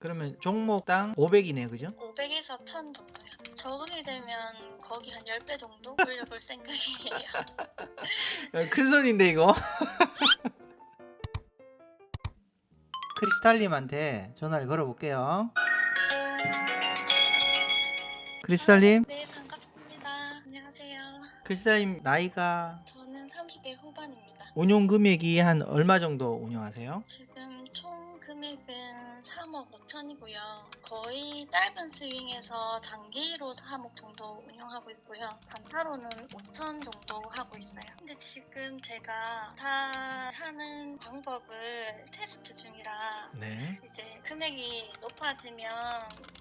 그러면 종목당 500이네요, 그죠? 500에서 1000 정도요. 적응이 되면 거기 한 10배 정도 올려볼 생각이에요. 큰 손인데 이거. 크리스탈님한테 전화를 걸어볼게요. 크리스탈님? 네, 반갑습니다. 안녕하세요. 크리스탈님 나이가 저는 30대 후반입니다. 운용 금액이 한 얼마 정도 운용하세요? 지금 총 금액은 3억 5천이고요. 거의 짧은 스윙에서 장기로 3억 정도 운영하고 있고요. 단타로는 5천 정도 하고 있어요. 근데 지금 제가 다 하는 방법을 테스트 중이라 네. 이제 금액이 높아지면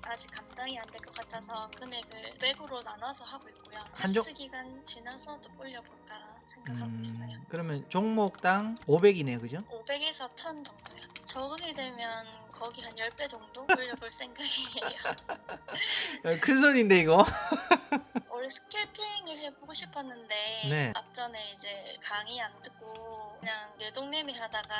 아직 감당이 안 될 것 같아서 금액을 100으로 나눠서 하고 있고요. 테스트 기간 지나서 좀 올려볼까 생각하고 있어요. 그러면 종목당 500이네요, 그죠? 500에서 1000 정도요. 적응이 되면 거기 한 10배 정도 올려볼 생각이에요. 큰 손인데 이거. 원래 스캘핑을 해보고 싶었는데 네. 앞전에 이제 강의 안 듣고 그냥 내동매매 하다가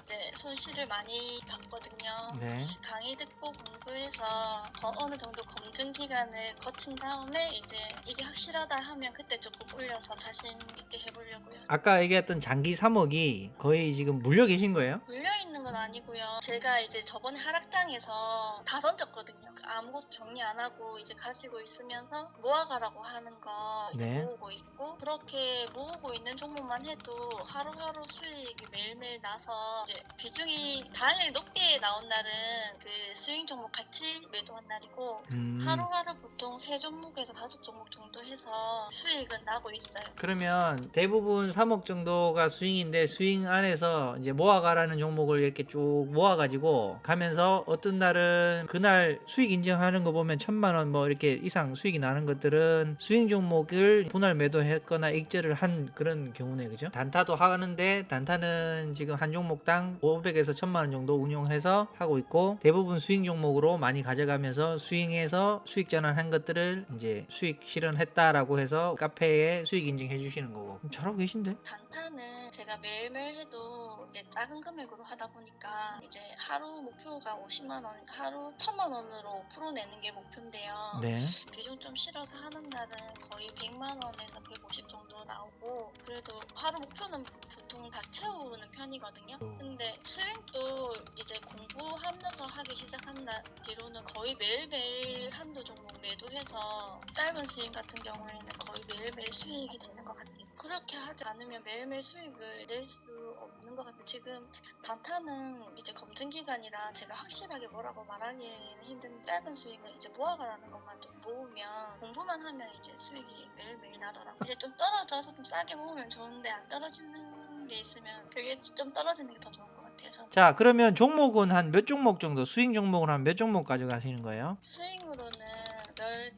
이제 손실을 많이 봤거든요. 네. 강의 듣고 공부해서 어느 정도 검증 기간을 거친 다음에 이제 이게 확실하다 하면 그때 조금 올려서 자신 있게 해보려고요. 아까 얘기했던 장기 3억이 거의 지금 물려 계신 거예요? 물려있는 건 아니고요. 제가 이제 저번에 하락당에서 다 던졌거든요. 아무것도 정리 안 하고 이제 가지고 있으면서 모아가라고 하는 거 이제 네. 모으고 있고, 그렇게 모으고 있는 종목만 해도 하루하루 수익이 매일매일 나서 이제 비중이 당일 높게 나온 날은 그 스윙 종목 같이 매도한 날이고 하루하루 보통 3종목에서 5종목 정도 해서 수익은 나고 있어요. 그러면 대부분 3억 정도가 스윙인데 스윙 안에서 이제 모아가라는 종목을 이렇게 쭉 모아가지고 가면서 어떤 날은 그날 수익 인정하는 거 보면 1000만원 뭐 이렇게 이상 수익이 나는 것들은 스윙 종목을 분할 매도했거나 익절을 한 그런 경우네, 그죠? 단타도 하는데 단타는 지금 한 종목당 500에서 1000만원 정도 운용해서 하고 있고, 대부분 스윙 종목으로 많이 가져가면서 스윙에서 수익 전환한 것들을 이제 수익 실현했다라고 해서 카페에 수익 인증해 주시는 거고. 잘하고 계신데? 단타는 제가 매일매일 해도 이제 작은 금액으로 하다 보니까 이제 하루 목표가 50만 원, 하루 1000만 원으로 풀어내는 게 목표인데요. 네. 비중 좀 실어서 하는 날은 거의 100만 원에서 150 정도 나오고, 그래도 하루 목표는 보통 다 채우는 편이거든요. 근데 스윙도 이제 공부하면서 하기 시작한 날 뒤로는 거의 매일매일 한두 종목 매도해서 짧은 스윙 같은 경우에는 거의 매일매일 수익이 되는 것 같아요. 그렇게 하지 않으면 매일매일 수익을 낼 수 없는 것 같아요. 지금 단타는 이제 검증 기간이라 제가 확실하게 뭐라고 말하기는 힘든 짧은 수익은 이제 모아가라는 것만 좀 모으면 공부만 하면 이제 수익이 매일매일 나더라고요. 이제 좀 떨어져서 좀 싸게 모으면 좋은데 안 떨어지는 게 있으면 그게 좀 떨어지는 게 더 좋은 것 같아요. 저는. 자, 그러면 종목은 한 몇 종목 정도, 스윙 종목은 한 몇 종목 가져가시는 거예요? 스윙으로는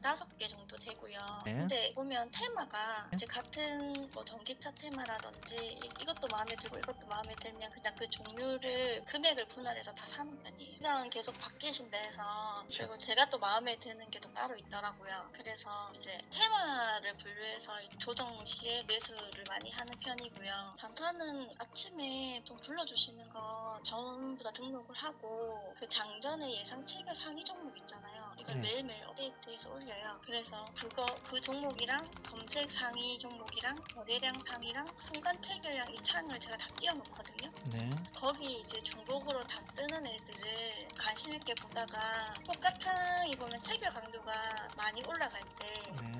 15개 정도 되고요. 네. 근데 보면 테마가 이제 같은 뭐 전기차 테마라든지 이것도 마음에 들고 이것도 마음에 들면 그냥 그 종류를 금액을 분할해서 다 사는 편이에요. 시장은 계속 바뀌신다 해서. 그리고 제가 또 마음에 드는 게 또 따로 있더라고요. 그래서 이제 테마를 분류해서 조정 시에 매수를 많이 하는 편이고요. 단타는 아침에 좀 불러주시는 거 전부 다 등록을 하고 그 장전에 예상 체결 상위 종목 있잖아요. 이걸 매일매일 업데이트해서 올려요. 그래서 그 종목이랑 검색 상위 종목이랑 거래량 상위랑 순간 체결량 이 창을 제가 다 띄워놓거든요. 네. 거기 이제 중복으로 다 뜨는 애들을 관심 있게 보다가 똑같은 보면 체결 강도가 많이 올라갈 때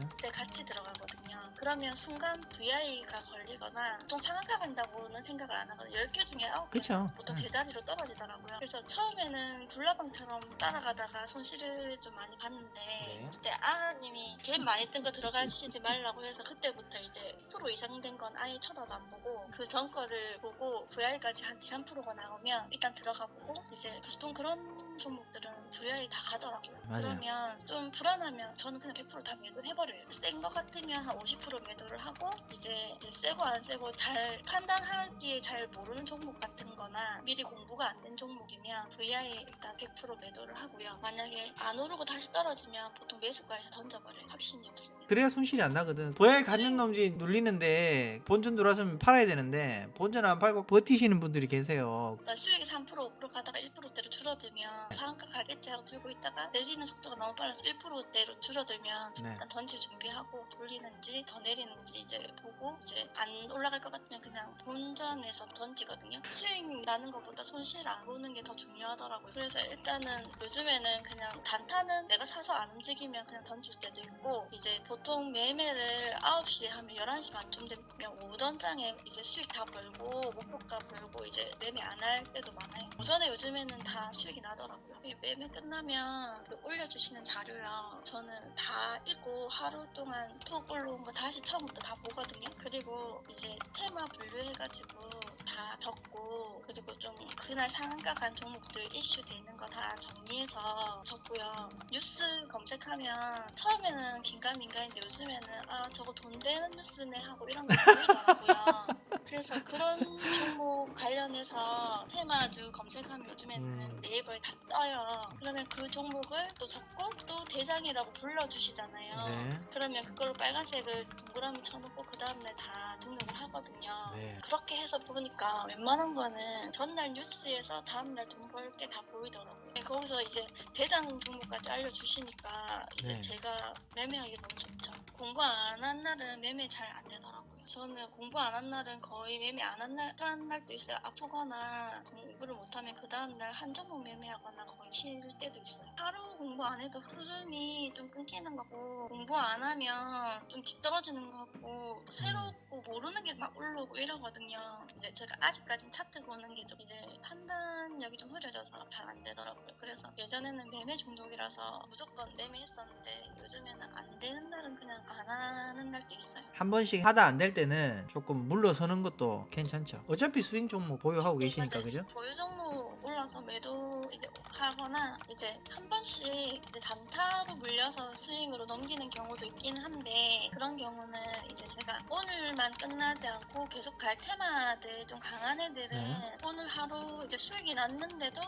그때 같이 들어가거든요. 그러면 순간 VI가 걸리거나 보통 상한가 간다고는 생각을 안 하거든요. 10개 중에 9개 보통 제자리로 떨어지더라고요. 그래서 처음에는 굴라방처럼 따라가다가 손실을 좀 많이 봤는데 이제 아님이 갭 많이 뜬 거 들어가시지 말라고 해서 그때부터 이제 10% 이상 된 건 아예 쳐다도 안 보고 그 전 거를 보고 VI까지 한 2, 3%가 나오면 일단 들어가 보고, 이제 보통 그런 종목들은 VI 다 가더라고요. 맞아요. 그러면 좀 불안하면 저는 그냥 100% 다 매도해버려요. 센 거 같으면 한 50% 100% 매도를 하고 이제 세고 안 세고 잘 판단하기에 잘 모르는 종목 같은 거나 미리 공부가 안 된 종목이면 VI 일단 100% 매도를 하고요. 만약에 안 오르고 다시 떨어지면 보통 매수가에서 던져버려요. 확신이 없습니다. 그래야 손실이 안 나거든. 보약에 갖는 놈지 눌리는데 본전 들어왔으면 팔아야 되는데 본전 안 팔고 버티시는 분들이 계세요. 그러니까 수익이 3% 5% 가다가 1%대로 줄어들면 상한가 가겠지 하고 들고 있다가 내리는 속도가 너무 빨라서 1%대로 줄어들면 네. 일단 던질 준비하고 돌리는지 더 내리는지 이제 보고 이제 안 올라갈 것 같으면 그냥 본전에서 던지거든요. 수익 나는 것보다 손실 안 보는 게 더 중요하더라고요. 그래서 일단은 요즘에는 그냥 단타는 내가 사서 안 움직이면 그냥 던질 때도 있고 이제 보통 매매를 9시에 하면 11시 반쯤 되면 오전장에 이제 수익 다 벌고 목표가 벌고 이제 매매 안 할 때도 많아요. 오전에 요즘에는 다 수익이 나더라고요. 이 매매 끝나면 그 올려주시는 자료랑 저는 다 읽고 하루 동안 톡 올라온 거 다시 처음부터 다 보거든요. 그리고 이제 테마 분류해가지고 다 적고 그리고 좀 그날 상한가 간 종목들 이슈 되는 거 다 정리해서 적고요. 뉴스 검색하면 처음에는 긴가민가인데 요즘에는 아 저거 돈 되는 뉴스네 하고 이런 거 보이더라고요. 그래서 그런 종목 관련해서 테마주 검색하면 요즘에는 네이버에 다 떠요. 그러면 그 종목을 또 적고 또 대장이라고 불러주시잖아요. 네. 그러면 그걸로 빨간색을 동그라미 쳐놓고 그 다음날 다 등록을 하거든요. 네. 그렇게 해서 보니까 웬만한 거는 전날 뉴스에서 다음날 돈 벌 게 다 보이더라고요. 거기서 이제 대장 종목까지 알려주시니까 이제 네. 제가 매매하기 너무 좋죠. 공부 안 한 날은 매매 잘 안 되더라고요. 저는 공부 안 한 날은 거의 매매 안 한 날도 있어요. 아프거나 공부를 못하면 그 다음날 한 종목 매매하거나 거의 쉴 때도 있어요. 하루 공부 안 해도 흐름이 좀 끊기는 거고 공부 안 하면 좀 뒤떨어지는 거 같고 새롭고 모르는 게 막 올라오고 이러거든요. 이제 제가 아직까진 차트 보는 게 좀 이제 판단력이 좀 흐려져서 잘 안 되더라고요. 그래서 예전에는 매매 중독이라서 무조건 매매했었는데 요즘에는 안 되는 날은 그냥 안 하는 날도 있어요. 한 번씩 하다 안 될 때는 조금 물러서는 것도 괜찮죠. 어차피 수익 종목 보유하고 계시니까 맞아요. 그죠? 보유 종목 올라서 매도 이제 하거나 이제 한 번씩 이제 단타로 물려서 스윙으로 넘기는 경우도 있긴 한데 그런 경우는 이제 제가 오늘만 끝나지 않고 계속 갈 테마들 좀 강한 애들은 네. 오늘 하루 이제 수익이 났는데도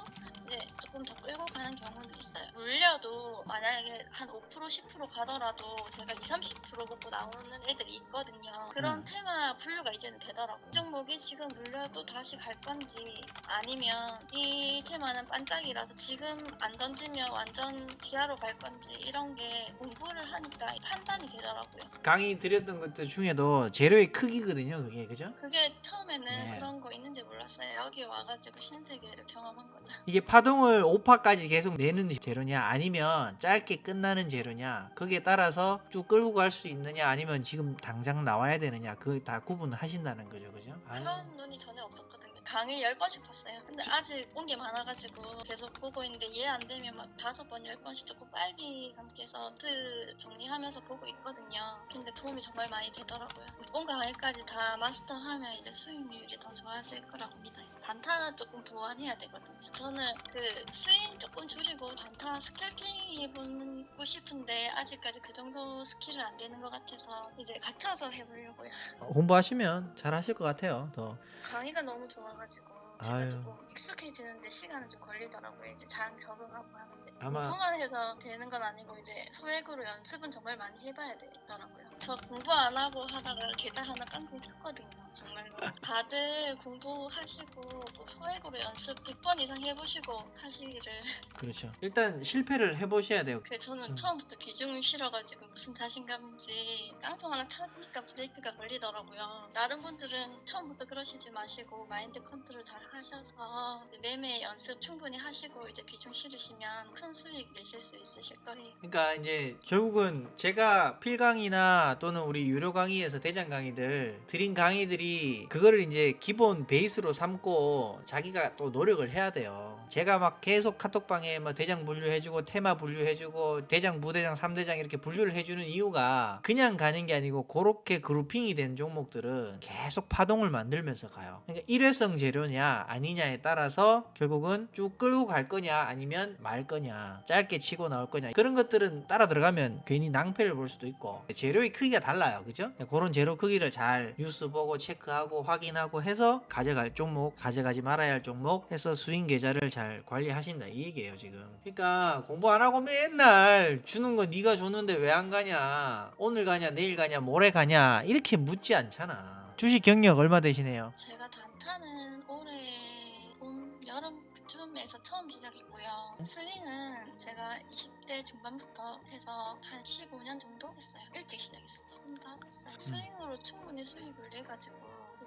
이제 조금 더 끌고 가는 경우도 있어요. 물려도 만약에 한 5% 10% 가더라도 제가 20-30% 먹고 나오는 애들이 있거든요. 그런 테마 분류가 이제는 되더라고요. 이 종목이 지금 물려도 다시 갈 건지 아니면 이 테마는 반짝이라서 지금 안 던지면 완전 지하로 갈 건지 이런 게 공부를 하니까 판단이 되더라고요. 강의 드렸던 것들 중에도 재료의 크기거든요. 그게 그죠? 그게 처음에는 네. 그런 거 있는지 몰랐어요. 여기 와가지고 신세계를 경험한 거죠. 이게 파동을 5파까지 계속 내는 재료냐 아니면 짧게 끝나는 재료냐 거기에 따라서 쭉 끌고 갈 수 있느냐 아니면 지금 당장 나와야 되느냐 그거 다 구분하신다는 거죠. 그죠? 그런 눈이 전혀 없었거든요. 강의 10번씩 봤어요. 근데 아직 온 게 많아가지고 계속 보고 있는데 이해 안 되면 막 5번, 10번씩 조금 빨리 감기해서 노트 정리하면서 보고 있거든요. 근데 도움이 정말 많이 되더라고요. 온 강의까지 다 마스터하면 이제 수익률이 더 좋아질 거라고 믿어요. 단타 조금 보완해야 되거든요. 저는 그 스윙 조금 줄이고 단타 스캘핑 해보고 싶은데 아직까지 그 정도 스킬은 안 되는 것 같아서 이제 갖춰서 해보려고요. 공부하시면 잘 하실 것 같아요. 더. 강의가 너무 좋아가지고 제가 아유. 조금 익숙해지는데 시간은 좀 걸리더라고요. 이제 잘 적응하고 하는데 아마 공부만 해서 되는 건 아니고 이제 소액으로 연습은 정말 많이 해봐야 되더라고요. 저 공부 안 하고 하다가 계좌 하나 깡통 탔거든요. 정말로. 다들 공부하시고 꼭 소액으로 연습 100번 이상 해보시고 하시기를. 그렇죠. 일단 실패를 해보셔야 돼요. 저는 처음부터 비중을 실어가지고 무슨 자신감인지 깡통 하나 차니까 브레이크가 걸리더라고요. 다른 분들은 처음부터 그러시지 마시고 마인드 컨트롤 잘 하셔서 매매 연습 충분히 하시고 이제 비중 실으시면 큰 수익 내실 수 있으실 거예요. 그러니까 이제 결국은 제가 필강의나 또는 우리 유료 강의에서 대장 강의들 드린 강의들이 그거를 이제 기본 베이스로 삼고 자기가 또 노력을 해야 돼요. 제가 막 계속 카톡방에 뭐 대장 분류해주고 테마 분류해주고 대장, 부대장, 3대장 이렇게 분류를 해주는 이유가 그냥 가는 게 아니고 그렇게 그룹핑이 된 종목들은 계속 파동을 만들면서 가요. 그러니까 일회성 재료냐 아니냐에 따라서 결국은 쭉 끌고 갈 거냐 아니면 말 거냐 짧게 치고 나올 거냐 그런 것들은 따라 들어가면 괜히 낭패를 볼 수도 있고 재료의 크기가 달라요. 그죠? 그런 재료 크기를 잘 뉴스 보고 체크하고 확인하고 해서 가져갈 종목, 가져가지 말아야 할 종목 해서 스윙 계좌를 잘 관리하신다 이 얘기예요 지금. 그러니까 공부 안 하고 맨날 주는 거 네가 줬는데 왜 안 가냐, 오늘 가냐, 내일 가냐, 모레 가냐 이렇게 묻지 않잖아. 주식 경력 얼마 되시네요? 제가 단타는 올해 봄, 여름 그쯤에서 처음 시작했고요. 스윙은 제가 20대 중반부터 해서 한 15년 정도 했어요. 일찍 시작했어요. 25살. 스윙으로 충분히 수익을 내가지고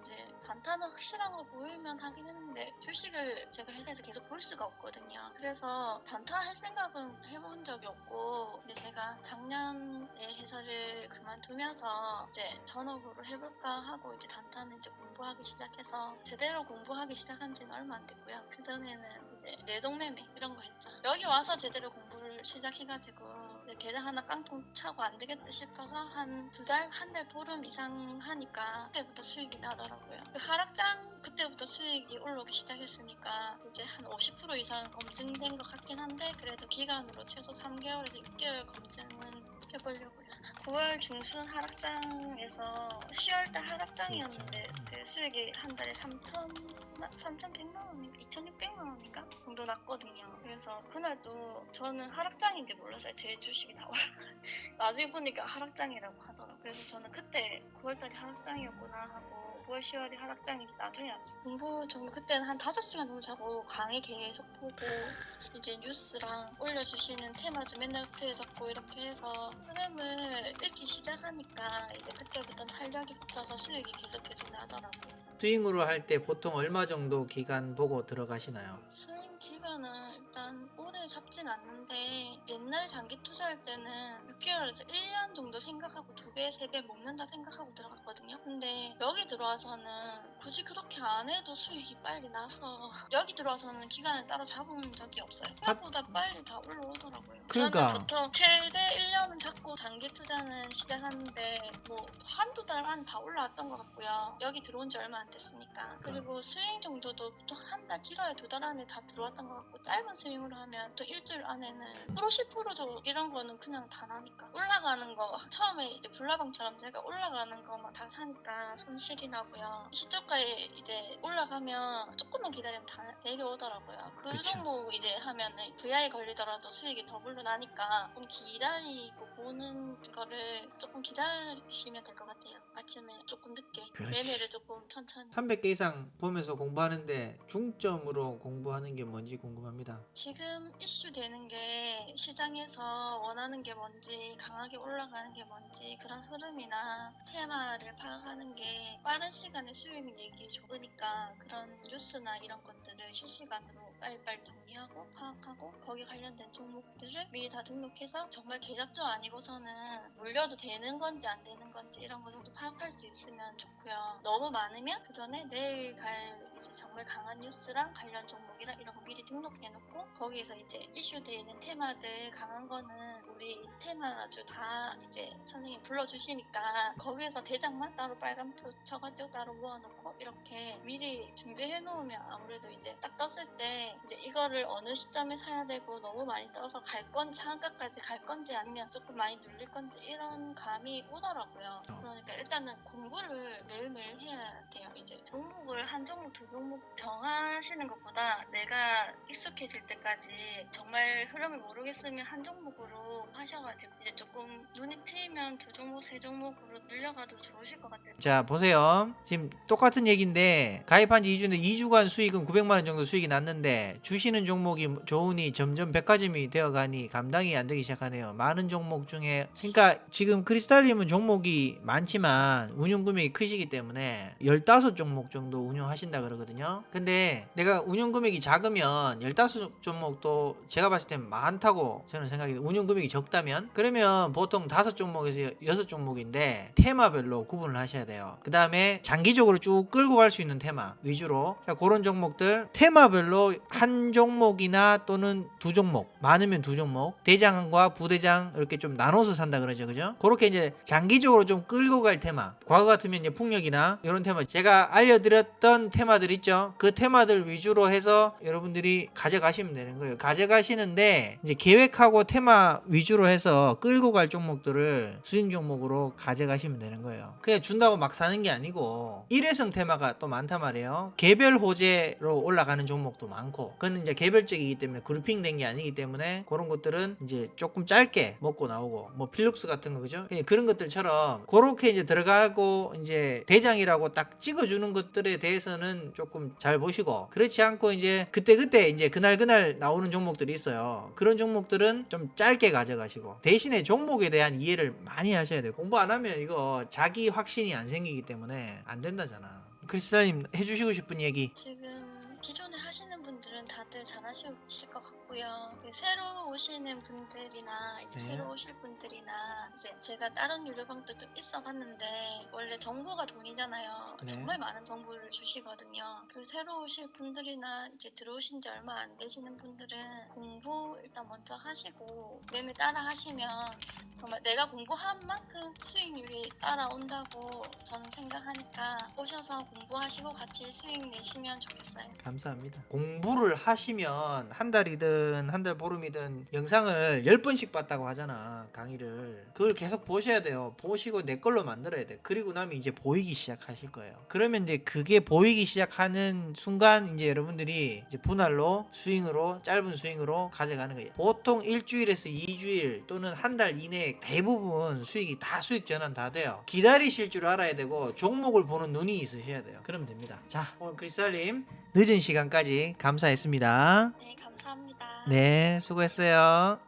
이제 단타는 확실한 거 보이면 하긴 했는데 주식을 제가 회사에서 계속 볼 수가 없거든요. 그래서 단타 할 생각은 해본 적이 없고, 근데 제가 작년에 회사를 그만두면서 이제 전업으로 해볼까 하고 이제 단타는 이제 공부하기 시작해서 제대로 공부하기 시작한 지는 얼마 안 됐고요. 그 전에는 이제 내동매매 이런 거 했죠. 여기 와서 제대로 공부를 시작해가지고 계좌 하나 깡통 차고 안 되겠다 싶어서 한 2달, 한 달 보름 이상 하니까 그때부터 수익이 나더라고요. 그 하락장 그때부터 수익이 올라오기 시작했으니까 이제 한 50% 이상 검증된 것 같긴 한데, 그래도 기간으로 최소 3개월에서 6개월 검증은 해보려고요. 9월 중순 하락장에서 10월달 하락장이었는데 그 수익이 한 달에 3,100만 원인가 2,600만 원인가 정도 났거든요. 그래서 그날도 저는 하락장인 게 몰랐어요. 제 주식이 다 올라가요. 나중에 보니까 하락장이라고 하더라고요. 그래서 저는 그때 9월달이 하락장이었구나 하고 9월, 10월이 하락장인지 나중에 알았어요. 공부 정도 그때는 한 5시간 정도 자고 강의 계속 보고 이제 뉴스랑 올려주시는 테마주 맨날 붙여잡고 이렇게 해서 흐름을 읽기 시작하니까 이제 그때부터 탄력이 붙어서 수익이 계속 나더라고요. 스윙으로 할 때 보통 얼마 정도 기간 보고 들어가시나요? 수익 기간은 일단 오래 잡진 않는데, 옛날에 장기 투자할 때는 6개월에서 1년 정도 생각하고 2배, 3배 먹는다 생각하고 들어갔거든요. 근데 여기 들어와서는 굳이 그렇게 안 해도 수익이 빨리 나서 여기 들어와서는 기간을 따로 잡은 적이 없어요. 생각보다 빨리 다 올라오더라고요. 그러니까. 저는 보통 최대 1년은 잡고 장기 투자는 시작하는데 뭐 한두 달 안에 다 올라왔던 것 같고요. 여기 들어온 지 얼마 안 됐으니까. 그리고 스윙 정도도 보통 한 달 길어야 2달 안에 다 들어왔던 것 같고, 짧은 스윙으로 하면 또 일주일 안에는 10% 이런 거는 그냥 다 나니까. 올라가는 거 처음에 이제 불나방처럼 제가 올라가는 거만 다 사니까 손실이 나고요. 시초가에 이제 올라가면 조금만 기다리면 다 내려오더라고요. 그 그쵸. 종목 이제 하면은 VI 걸리더라도 수익이 더블로 나니까 조금 기다리고 보는 거를 조금 기다리시면 될 것 같아요. 아침에 조금 늦게 그렇지. 매매를 조금 천천히. 300개 이상 보면서 공부하는데 중점으로 공부하는 게 뭔지 궁금합니다. 지금 이슈되는 게 시장에서 원하는 게 뭔지, 강하게 올라가는 게 뭔지, 그런 흐름이나 테마를 파악하는 게 빠른 시간에 수익 내기 좋으니까 그런 뉴스나 이런 것들을 실시간으로 빨리빨리 정리하고 파악하고 거기 관련된 종목들을 미리 다 등록해서 정말 계잡조 아니고서는 물려도 되는 건지 안 되는 건지 이런 거 정도 파악할 수 있으면 좋고요. 너무 많으면 그 전에 내일 갈 이제 정말 강한 뉴스랑 관련 종목이랑 이런 거 미리 등록해놓고 거기에서 이제 이슈되는 테마들 강한 거는 우리 테마주 다 이제 선생님 불러주시니까 거기에서 대장만 따로 빨간표 쳐가지고 따로 모아놓고 이렇게 미리 준비해놓으면 아무래도 이제 딱 떴을 때 이제 이거를 어느 시점에 사야 되고 너무 많이 떠서 갈 건지 한가까지 갈 건지 아니면 조금 많이 눌릴 건지 이런 감이 오더라고요. 그러니까 일단은 공부를 매일매일 해야 돼요. 이제 종목을 한 종목 두 종목 정하시는 것보다 내가 익숙해질 때까지 정말 흐름을 모르겠으면 한 종목으로 하셔가지고 이제 조금 눈이 트이면 두 종목 세 종목으로 늘려가도 좋으실 것 같아요. 자 보세요. 지금 똑같은 얘기인데 가입한 지 2주인데 2주간 수익은 900만원 정도 수익이 났는데 주시는 종목이 좋으니 점점 백화점이 되어가니 감당이 안 되기 시작하네요. 많은 종목 중에 그러니까 지금 크리스탈님은 종목이 많지만 운용 금액이 크시기 때문에 15종목 정도 운용하신다 그러거든요. 근데 내가 운용 금액이 작으면 15종목도 제가 봤을 땐 많다고 저는 생각이 돼요. 운용 금액이 적다면 그러면 보통 5종목에서 6종목인데 테마별로 구분을 하셔야 돼요. 그 다음에 장기적으로 쭉 끌고 갈 수 있는 테마 위주로 자, 그런 종목들 테마별로 한 종목이나 또는 두 종목, 많으면 두 종목, 대장과 부대장 이렇게 좀 나눠서 산다 그러죠, 그죠? 그렇게 이제 장기적으로 좀 끌고 갈 테마. 과거 같으면 이제 풍력이나 이런 테마, 제가 알려드렸던 테마들 있죠. 그 테마들 위주로 해서 여러분들이 가져가시면 되는 거예요. 가져가시는데 이제 계획하고 테마 위주로 해서 끌고 갈 종목들을 수익 종목으로 가져가시면 되는 거예요. 그냥 준다고 막 사는 게 아니고 일회성 테마가 또 많단 말이에요. 개별 호재로 올라가는 종목도 많고, 그건 이제 개별적이기 때문에 그룹핑된 게 아니기 때문에 그런 것들은 이제 조금 짧게 먹고 나오고, 뭐 필룩스 같은 거, 그죠? 그냥 그런 것들처럼 그렇게 이제 들어가고 이제 대장이라고 딱 찍어주는 것들에 대해서는 조금 잘 보시고, 그렇지 않고 이제 그때 이제 그날 나오는 종목들이 있어요. 그런 종목들은 좀 짧게 가져가시고, 대신에 종목에 대한 이해를 많이 하셔야 돼요. 공부 안 하면 이거 자기 확신이 안 생기기 때문에 안 된다잖아. 크리스탈님 해주시고 싶은 얘기. 지금 기존에 하시는 분들은 다들 잘하실 것 같고요. 새로 오시는 분들이나 이제 네. 새로 오실 분들이나 이제 제가 다른 유료방들도 있어봤는데 원래 정보가 돈이잖아요. 네. 정말 많은 정보를 주시거든요. 그리고 새로 오실 분들이나 이제 들어오신 지 얼마 안 되시는 분들은 공부 일단 먼저 하시고 매매 따라 하시면 정말 내가 공부한 만큼 수익률이 따라온다고 저는 생각하니까 오셔서 공부하시고 같이 수익 내시면 좋겠어요. 감사합니다. 공부를 하시면 한 달이든 한 달 보름이든 영상을 10번씩 봤다고 하잖아, 강의를. 그걸 계속 보셔야 돼요. 보시고 내 걸로 만들어야 돼. 그리고 나면 이제 보이기 시작하실 거예요. 그러면 이제 그게 보이기 시작하는 순간 이제 여러분들이 이제 분할로 스윙으로, 짧은 스윙으로 가져가는 거예요. 보통 일주일에서 2주일 또는 한 달 이내에 대부분 수익이 다 수익 전환 다 돼요. 기다리실 줄 알아야 되고 종목을 보는 눈이 있으셔야 돼요. 그러면 됩니다. 자, 오늘 크리스탈님 늦은 시간까지 감사했습니다. 네, 감사합니다. 네, 수고했어요.